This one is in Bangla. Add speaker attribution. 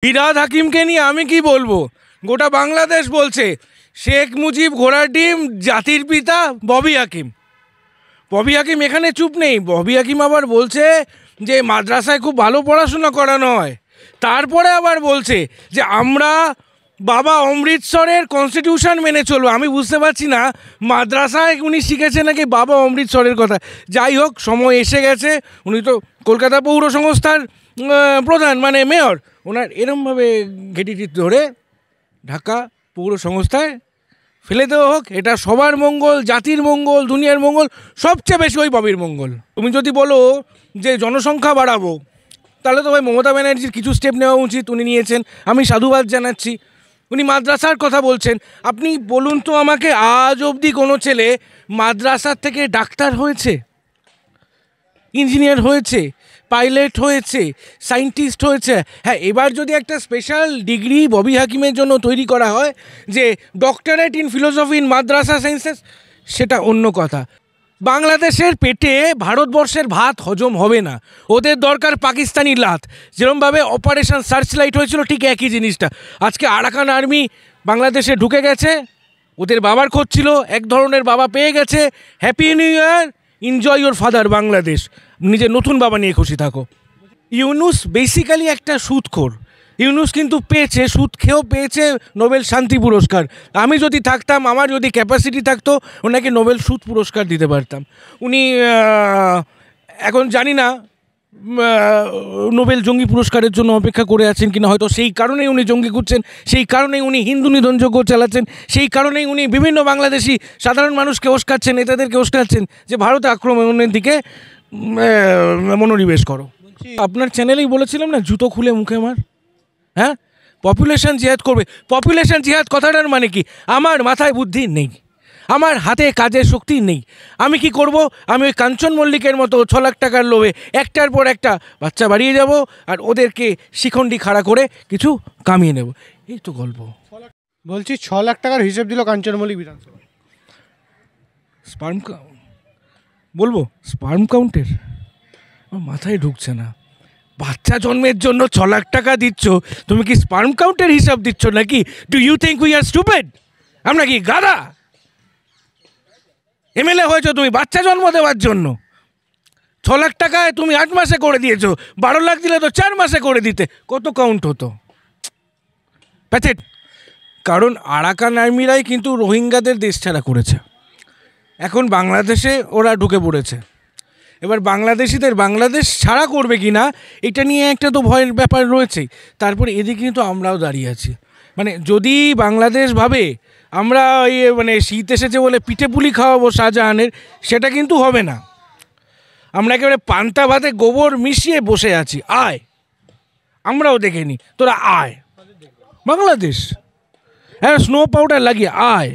Speaker 1: ফিরহাদ হাকিমকে নিয়ে আমি কি বলবো? গোটা বাংলাদেশ বলছে শেখ মুজিব ঘোড়ার ডিম, জাতির পিতা ববি হাকিম। ববি হাকিম এখানে চুপ নেই। ববি হাকিম আবার বলছে যে মাদ্রাসায় খুব ভালো পড়াশোনা করানো হয়। তারপরে আবার বলছে যে আমরা বাবা অমৃতসরের কনস্টিটিউশন মেনে চলবো। আমি বুঝতে পারছি না মাদ্রাসায় উনি শিখেছে নাকি বাবা অমৃতসরের কথা। যাই হোক, সময় এসে গেছে। উনি তো কলকাতা পৌর সংস্থার প্রধান, মানে মেয়র। ওনার এরমভাবে ঘেটিটি ধরে ঢাকা পৌর সংস্থায় ফেলে দেওয়া হোক। এটা সবার মঙ্গল, জাতির মঙ্গল, দুনিয়ার মঙ্গল, সবচেয়ে বেশি ওই ববির মঙ্গল। তুমি যদি বলো যে জনসংখ্যা বাড়াবো, তাহলে তো ভাই মমতা ব্যানার্জির কিছু স্টেপ নেওয়া উচিত। উনি নিয়েছেন, আমি সাধুবাদ জানাচ্ছি। উনি মাদ্রাসার কথা বলছেন। আপনি বলুন তো আমাকে, আজ অবধি কোনো ছেলে মাদ্রাসার থেকে ডাক্তার হয়েছে, ইঞ্জিনিয়ার হয়েছে, পাইলট হয়েছে, সায়েন্টিস্ট হয়েছে? হ্যাঁ, এবার যদি একটা স্পেশাল ডিগ্রি ববি হাকিমের জন্য তৈরি করা হয় যে doctorate in philosophy in Madrasa sciences, সেটা অন্য কথা। বাংলাদেশের পেটে ভারতবর্ষের ভাত হজম হবে না। ওদের দরকার পাকিস্তানি লাত। যেরকমভাবে অপারেশন সার্চলাইট হয়েছিল, ঠিক একই জিনিসটা। আজকে আরাকান আর্মি বাংলাদেশে ঢুকে গেছে, ওদের বাবার খোঁজ ছিল, এক ধরনের বাবা পেয়ে গেছে। Happy new year, enjoy your father Bangladesh. নিজের নতুন বাবা নিয়ে খুশি থাকো। ইউনুস বেসিক্যালি একটা সুদখোর। ইউনুস কিন্তু পেয়েছে, সুদ খেয়েও পেয়েছে নোবেল শান্তি পুরস্কার। আমি যদি থাকতাম, আমার যদি ক্যাপাসিটি থাকতো, ওনাকে নোবেল সুদ পুরস্কার দিতে পারতাম। উনি এখন জানি না নোবেল জঙ্গি পুরস্কারের জন্য অপেক্ষা করে আছেন কিনা। হয়তো সেই কারণেই উনি জঙ্গি করছেন, সেই কারণেই উনি হিন্দু নিধনযজ্ঞ চালাচ্ছেন, সেই কারণেই উনি বিভিন্ন বাংলাদেশি সাধারণ মানুষকে উস্কাচ্ছেন, নেতাদেরকে উস্কাচ্ছেন যে ভারত আক্রমণের দিকে মনোনিবেশ করো। আপনার চ্যানেলেই বলেছিলাম না, জুতো খুলে মুখে মার। হ্যাঁ, পপুলেশন জিহাদ করবে। পপুলেশন জিহাদ কথাটার মানে কি? আমার মাথায় বুদ্ধি নেই, আমার হাতে কাজের শক্তি নেই। আমি কি করব? আমি ওই কাঞ্চন মল্লিকের মতো 6 লাখ টাকার লোভে একটার পর একটা বাচ্চা বাড়িয়ে যাব, আর ওদেরকে শিখণ্ডি খাড়া করে কিছু কামিয়ে নেব। এই তো গল্প।
Speaker 2: বলছি 6 লাখ টাকার হিসেব দিল কাঞ্চন মল্লিক বিধানসভা।
Speaker 1: স্পার্ম বলবো স্পার্ম কাউন্টের আমার মাথায় ঢুকছে না। বাচ্চা জন্মের জন্য 6 লাখ টাকা দিচ্ছ, তুমি কি স্পার্ম কাউন্টের হিসাব দিচ্ছ নাকি? Do you think we are stupid? আমরা কি গাধা? এমএলএ হয়েছো তুমি বাচ্চা জন্ম দেওয়ার জন্য। 6 লাখ টাকায় তুমি 8 মাসে করে দিয়েছো। 12 লাখ দিলে তো 4 মাসে করে দিতে, কত কাউন্ট হতো? প্যাথেট। কারণ আরাকান আর্মিরাই কিন্তু রোহিঙ্গাদের দেশ ছাড়া করেছে। এখন বাংলাদেশে ওরা ঢুকে পড়েছে। এবার বাংলাদেশিদের বাংলাদেশ ছাড়া করবে কি না, এটা নিয়ে একটা তো ভয়ের ব্যাপার রয়েছে। তারপরে এদিকে কিন্তু আমরাও দাঁড়িয়ে আছি। মানে যদি বাংলাদেশ ভাবে আমরা মানে শীত এসেছে বলে পিঠে পুলি খাওয়াবো শাহজাহানের, সেটা কিন্তু হবে না। আমরা একেবারে পান্তা ভাতে গোবর মিশিয়ে বসে আছি। আয়, আমরাও দেখে নি, তোরা আয় বাংলাদেশ, হ্যাঁ স্নো পাউডার লাগিয়ে আয়।